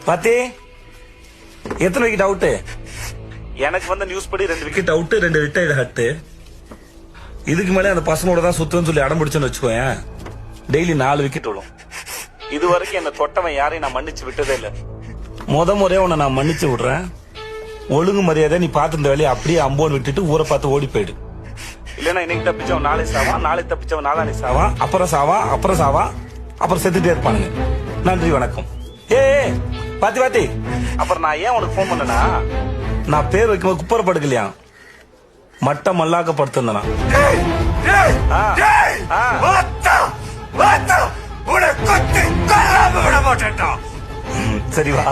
பாத்தி எத்தனை wicket out? எனக்கு வந்த நியூஸ் படி 2 விக்கெட் அவுட்டு, 2 ரிட்டையர்டு ஹட்டு. இதுக்கு மேலே அந்த பசங்களோட தான் சுத்தம்னு சொல்லி அடம் பிடிச்சோன்னு வச்சுக்கோயேன், டெய்லி 4 விக்கெட் விடும். இது வரைக்கும் என்ன தொட்டவன் யாரையும் நான் மன்னிச்சு விட்டதே இல்லை. முறையா உன்னை நான் மன்னிச்சு விடுறேன். ஒழுங்கு மரியாதை நீ பார்த்து இந்த வேலையை அப்படியே அம்போன்னு விட்டுட்டு ஊரை பார்த்து ஓடி போயிடு. இல்லைன்னா இன்னைக்கு தப்பிச்சவன் நாளை சாவான், நாளை தப்பிச்சவன் நாளானை சாவான், அப்புறம் சாவான், அப்புறம் செத்துட்டே இருப்பானுங்க. நன்றி, வணக்கம். பாத்தி அப்புறம் நான் ஏன் உனக்கு போன் பண்ணனா, நான் பேர் வைக்கும்போது குப்பரை படுக்கலையா, மட்டம் மல்லாக்க படுத்திருந்தனா. சரி வா.